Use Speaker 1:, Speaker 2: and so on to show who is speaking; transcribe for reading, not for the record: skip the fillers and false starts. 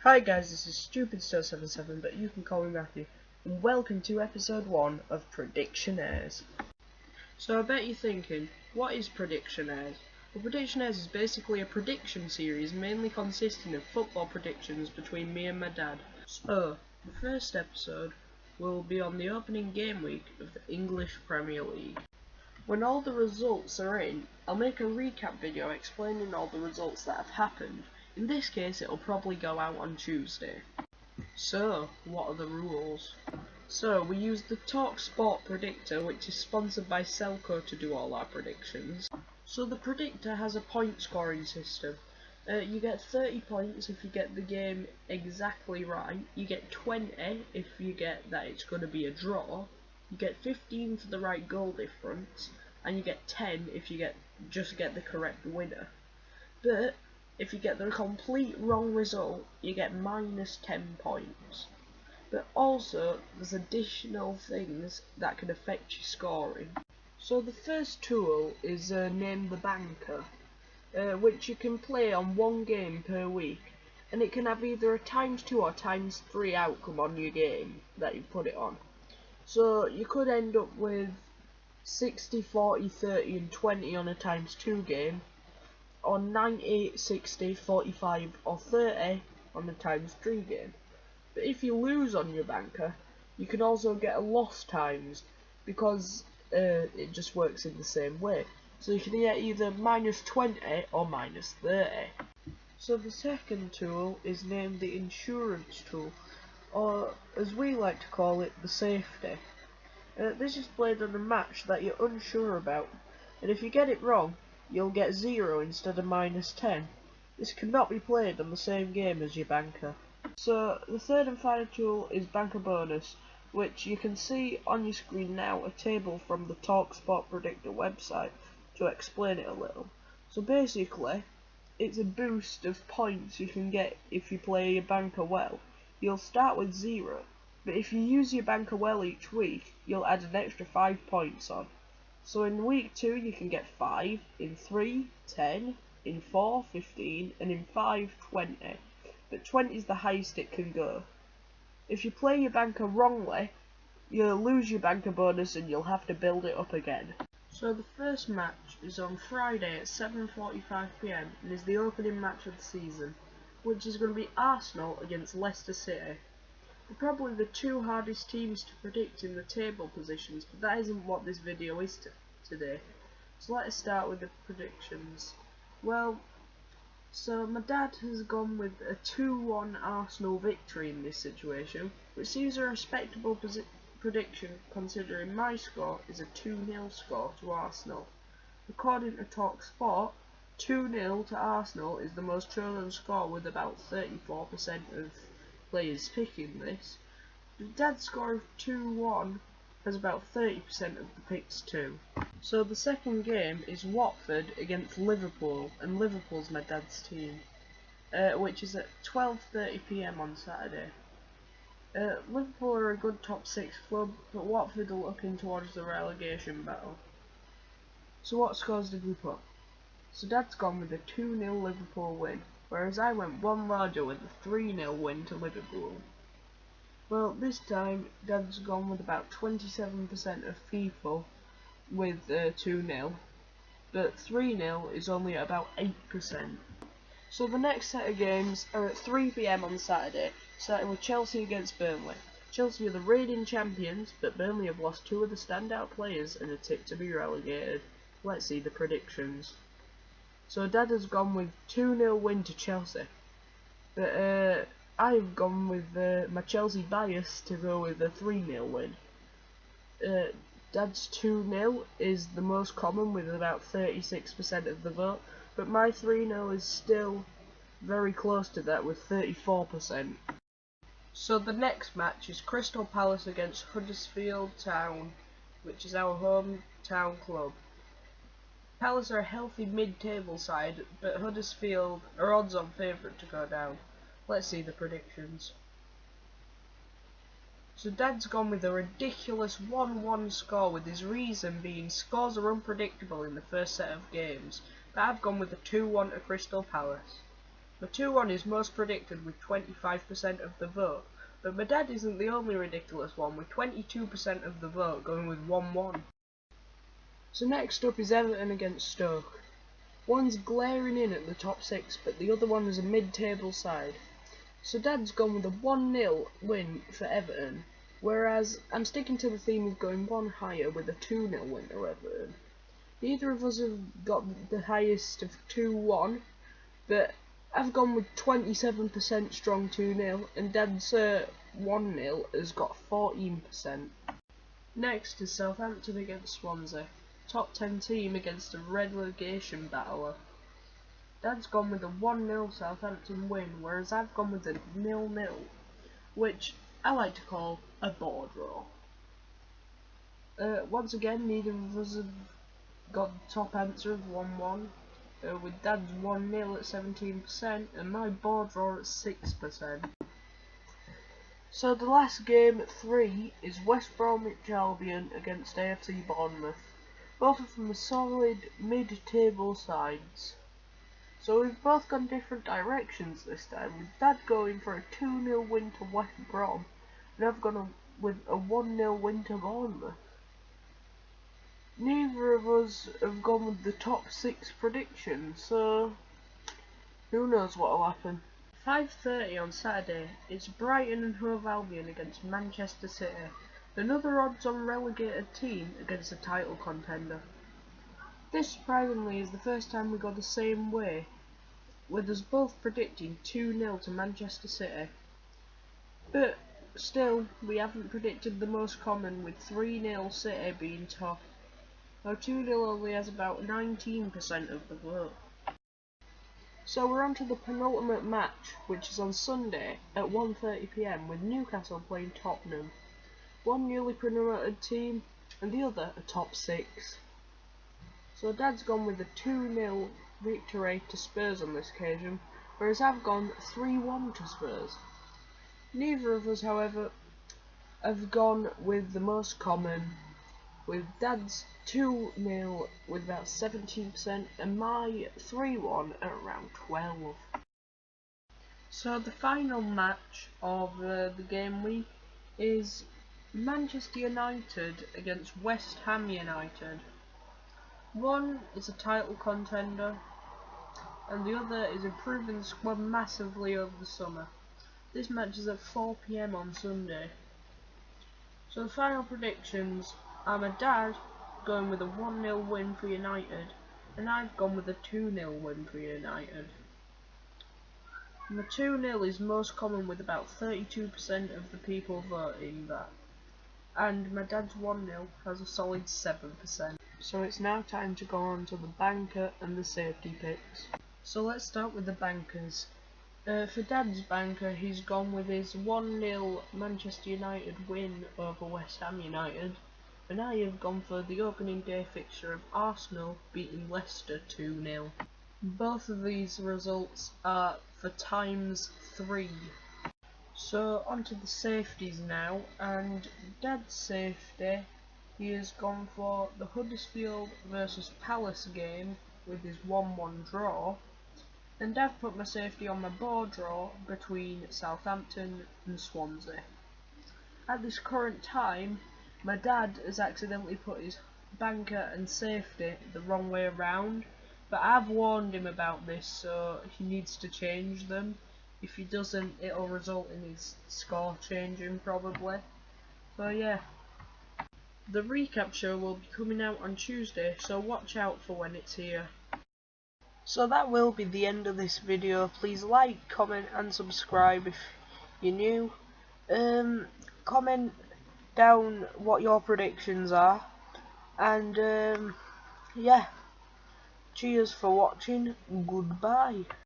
Speaker 1: Hi guys, this is StupidStar77, but you can call me Matthew, and welcome to episode 1 of Predictionares. So I bet you're thinking, what is Predictionares? Well, Predictionares is basically a prediction series mainly consisting of football predictions between me and my dad. So, the first episode will be on the opening game week of the English Premier League. When all the results are in, I'll make a recap video explaining all the results that have happened. In this case, it'll probably go out on Tuesday. So, what are the rules? So, we use the talksport predictor, which is sponsored by Selco, to do all our predictions. So the predictor has a point scoring system. You get 30 points if you get the game exactly right. You get 20 if you get that it's going to be a draw. You get 15 for the right goal difference, and you get 10 if you just get the correct winner. But if you get the complete wrong result, you get minus 10 points. But also, there's additional things that can affect your scoring. So the first tool is Name the Banker, which you can play on one game per week, and it can have either a ×2 or ×3 outcome on your game that you put it on. So you could end up with 60, 40, 30 and 20 on a ×2 game, or 90, 60, 45 or 30 on the ×3 game. But if you lose on your banker, you can also get a loss times, because it just works in the same way. So you can get either -20 or -30. So the second tool is named the insurance tool, or as we like to call it, the safety. This is played on a match that you're unsure about, and if you get it wrong, you'll get 0 instead of -10. This cannot be played on the same game as your banker. So the third and final tool is Banker Bonus, which you can see on your screen now, a table from the talksport predictor website to explain it a little. So basically, it's a boost of points you can get if you play your banker well. You'll start with 0, but if you use your banker well each week, you'll add an extra 5 points on. So in week 2 you can get 5, in 3, 10, in 4, 15, and in 5, 20. But 20 is the highest it can go. If you play your banker wrongly, you'll lose your banker bonus and you'll have to build it up again. So the first match is on Friday at 7:45 PM and is the opening match of the season, which is going to be Arsenal against Leicester City. They're probably the two hardest teams to predict in the table positions, but that isn't what this video is today. So let us start with the predictions. So my dad has gone with a 2-1 Arsenal victory in this situation, which seems a respectable prediction considering my score is a 2-0 score to Arsenal. According to talksport, 2-0 to Arsenal is the most chosen score, with about 34% of players picking this. The dad's score of 2-1 has about 30% of the picks too. So the second game is Watford against Liverpool, and Liverpool's my dad's team, which is at 12:30 PM on Saturday. Liverpool are a good top 6 club, but Watford are looking towards the relegation battle. So what scores did we put? So dad's gone with a 2-0 Liverpool win, whereas I went one larger with a 3-0 win to Liverpool. Well, this time dad's gone with about 27% of people with 2-0, but 3-0 is only at about 8%. So the next set of games are at 3 PM on Saturday, starting with Chelsea against Burnley. Chelsea are the reigning champions, but Burnley have lost 2 of the standout players and are tipped to be relegated. Let's see the predictions. So dad has gone with 2-0 win to Chelsea, but I've gone with my Chelsea bias to go with a 3-0 win. Dad's 2-0 is the most common with about 36% of the vote, but my 3-0 is still very close to that with 34%. So the next match is Crystal Palace against Huddersfield Town, which is our hometown club. Palace are a healthy mid-table side, but Huddersfield are odds-on favourite to go down. Let's see the predictions. So dad's gone with a ridiculous 1-1 score, with his reason being scores are unpredictable in the first set of games, but I've gone with a 2-1 to Crystal Palace. My 2-1 is most predicted with 25% of the vote, but my dad isn't the only ridiculous one, with 22% of the vote going with 1-1. So next up is Everton against Stoke. One's glaring in at the top 6, but the other one is a mid-table side. So Dad's gone with a 1-0 win for Everton, whereas I'm sticking to the theme of going one higher with a 2-0 win to Everton. Neither of us have got the highest of 2-1, but I've gone with 27% strong 2-0, and Dad's 1-0 has got 14%. Next is Southampton against Swansea, top 10 team against a relegation battler. Dad's gone with a 1-0 Southampton win, whereas I've gone with a 0-0, which I like to call a ball draw. Once again, neither of us have got the top answer of 1-1, with Dad's 1-0 at 17% and my ball draw at 6%. So the last game at 3 is West Bromwich Albion against AFC Bournemouth. Both of them are solid mid-table sides. So we've both gone different directions this time, with Dad going for a 2-0 win to West Brom, and I've gone with a 1-0 win to Bournemouth. Neither of us have gone with the top 6 predictions, so who knows what will happen. 5:30 on Saturday, it's Brighton and Hove Albion against Manchester City, another odds-on relegated team against a title contender. This surprisingly is the first time we go the same way, with us both predicting 2-0 to Manchester City. But still, we haven't predicted the most common, with 3-0 City being top. Now 2-0 only has about 19% of the vote. So we're on to the penultimate match, which is on Sunday at 1:30 PM with Newcastle playing Tottenham. One newly promoted team and the other a top 6. So Dad's gone with a 2-0 victory to Spurs on this occasion, whereas I've gone 3-1 to Spurs. Neither of us, however, have gone with the most common, with Dad's 2-0 with about 17% and my 3-1 at around 12. So the final match of the game week is Manchester United against West Ham United. One is a title contender and the other is improving the squad massively over the summer. This match is at 4 PM on Sunday. So the final predictions are my dad going with a 1-0 win for United and I've gone with a 2-0 win for United. And the 2-0 is most common, with about 32% of the people voting that. And my dad's 1-0 has a solid 7%. So it's now time to go on to the banker and the safety picks. So let's start with the bankers. For Dad's banker, he's gone with his 1-0 Manchester United win over West Ham United, and I have gone for the opening day fixture of Arsenal beating Leicester 2-0. Both of these results are for ×3. So onto the safeties now, and Dad's safety, he has gone for the Huddersfield versus Palace game with his 1-1 draw, and I've put my safety on my board draw between Southampton and Swansea. At this current time, my dad has accidentally put his banker and safety the wrong way around, but I've warned him about this, so he needs to change them. If he doesn't, it'll result in his score changing probably. So yeah. The recap show will be coming out on Tuesday, so watch out for when it's here. So that will be the end of this video. Please like, comment and subscribe if you're new. Comment down what your predictions are, and yeah, cheers for watching, goodbye.